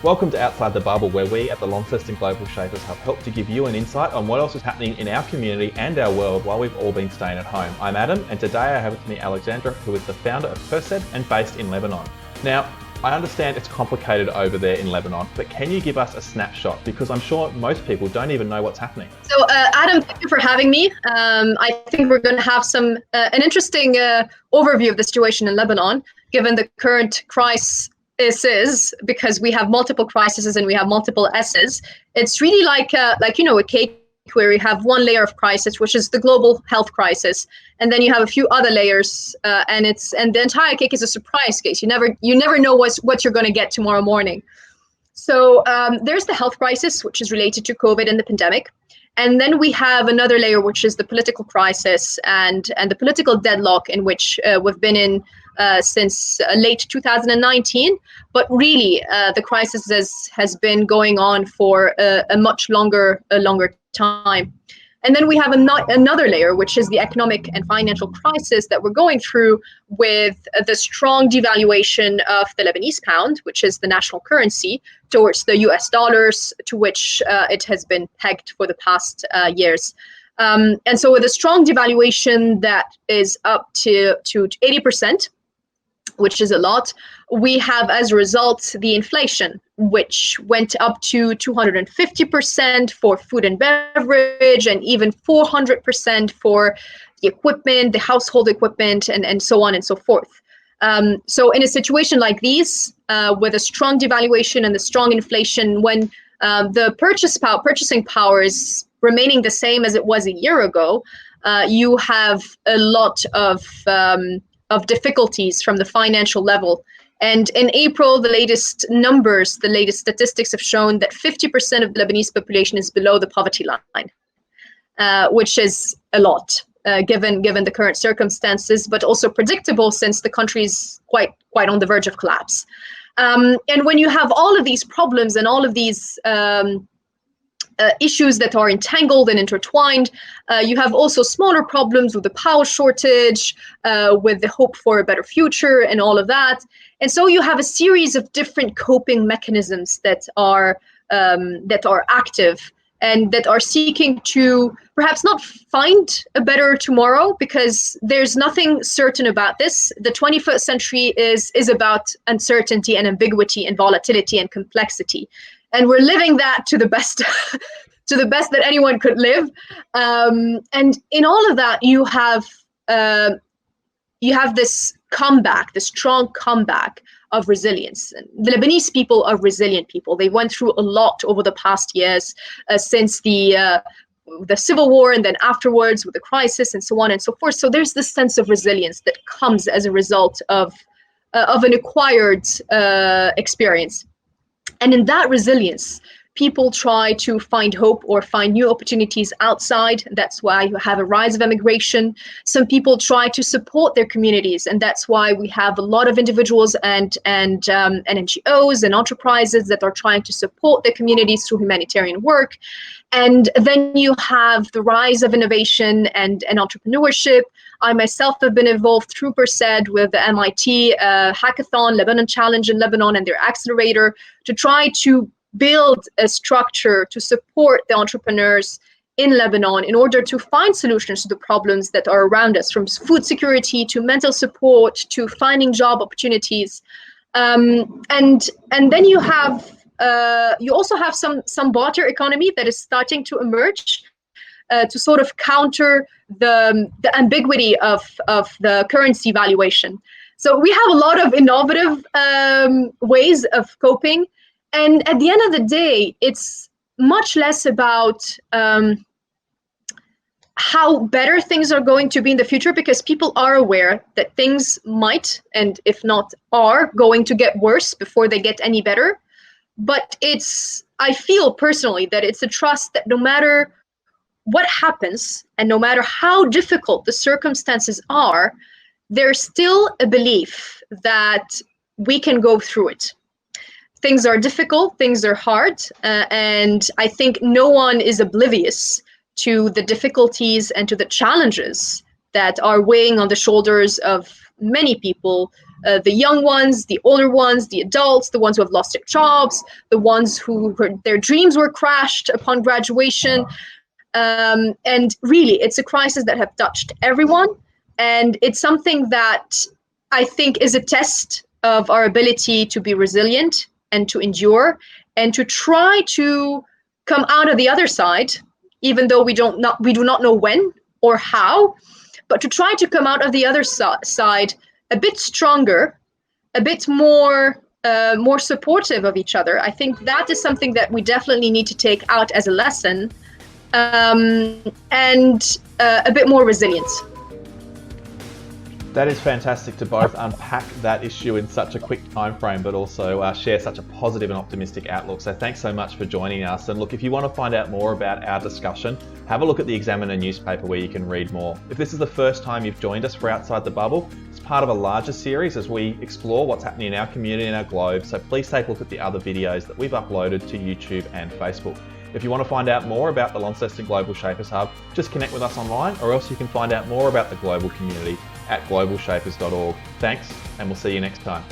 Welcome to Outside the Bubble, where we at the Launceston Global Shapers have helped to give you an insight on what else is happening in our community and our world while we've all been staying at home. I'm Adam, and today I have with me Alexandra, who is the founder of PersEd and based in Lebanon. Now, I understand it's complicated over there in Lebanon, but can you give us a snapshot? Because I'm sure most people don't even know what's happening. So, Adam, thank you for having me. I think we're going to have an interesting overview of the situation in Lebanon, given the current crisis is, because we have multiple crises and we have multiple S's. It's really like a cake where we have one layer of crisis, which is the global health crisis, and then you have a few other layers, and the entire cake is a surprise case. You never know what you're going to get tomorrow morning. So there's the health crisis, which is related to COVID and the pandemic. And then we have another layer, which is the political crisis and the political deadlock in which we've been in since late 2019. But really, the crisis has been going on for a much longer time. And then we have another layer, which is the economic and financial crisis that we're going through with the strong devaluation of the Lebanese pound, which is the national currency, towards the US dollars, to which it has been pegged for the past years. And so with a strong devaluation that is up to 80%, which is a lot, we have as a result the inflation, which went up to 250% for food and beverage, and even 400% for the equipment, the household equipment, and so on and so forth. So in a situation like these, with a strong devaluation and the strong inflation, when the purchasing power is remaining the same as it was a year ago, you have a lot of difficulties from the financial level. And in April, the latest statistics have shown that 50% of the Lebanese population is below the poverty line, which is a lot, given the current circumstances, but also predictable since the country is quite on the verge of collapse. And when you have all of these problems and all of these issues that are entangled and intertwined, you have also smaller problems with the power shortage, with the hope for a better future and all of that. And so you have a series of different coping mechanisms that are active and that are seeking to perhaps not find a better tomorrow, because there's nothing certain about this. The 21st century is about uncertainty and ambiguity and volatility and complexity. And we're living that to the best that anyone could live. And in all of that, you have this comeback, this strong comeback of resilience. And the Lebanese people are resilient people. They went through a lot over the past years, since the civil war, and then afterwards with the crisis and so on and so forth. So there's this sense of resilience that comes as a result of an acquired experience. And in that resilience, people try to find hope or find new opportunities outside. That's why you have a rise of immigration. Some people try to support their communities, and that's why we have a lot of individuals and NGOs and enterprises that are trying to support their communities through humanitarian work. And then you have the rise of innovation and entrepreneurship. I myself have been involved through PersEd with the MIT Hackathon, Lebanon Challenge in Lebanon, and their accelerator, to try to build a structure to support the entrepreneurs in Lebanon in order to find solutions to the problems that are around us, from food security to mental support to finding job opportunities. And then you also have some barter economy that is starting to emerge, to sort of counter the ambiguity of the currency valuation. So we have a lot of innovative ways of coping. And at the end of the day, it's much less about how better things are going to be in the future, because people are aware that things might, and if not are, going to get worse before they get any better. But I feel personally that it's a trust that no matter what happens and no matter how difficult the circumstances are, there's still a belief that we can go through it. Things are difficult, things are hard, and I think no one is oblivious to the difficulties and to the challenges that are weighing on the shoulders of many people the young ones, the older ones, the adults, the ones who have lost their jobs, the ones their dreams were crashed upon graduation. And really, it's a crisis that have touched everyone. And it's something that I think is a test of our ability to be resilient and to endure and to try to come out of the other side, even though we do not know when or how, but to try to come out of the other side a bit stronger, a bit more supportive of each other. I think that is something that we definitely need to take out as a lesson, and a bit more resilience. That is fantastic to both unpack that issue in such a quick time frame, but also share such a positive and optimistic outlook. So thanks so much for joining us. And look, if you want to find out more about our discussion, have a look at the Examiner newspaper where you can read more. If this is the first time you've joined us for Outside the Bubble, it's part of a larger series as we explore what's happening in our community and our globe. So please take a look at the other videos that we've uploaded to YouTube and Facebook. If you want to find out more about the Launceston Global Shapers Hub, just connect with us online, or else you can find out more about the global community at globalshapers.org. Thanks, and we'll see you next time.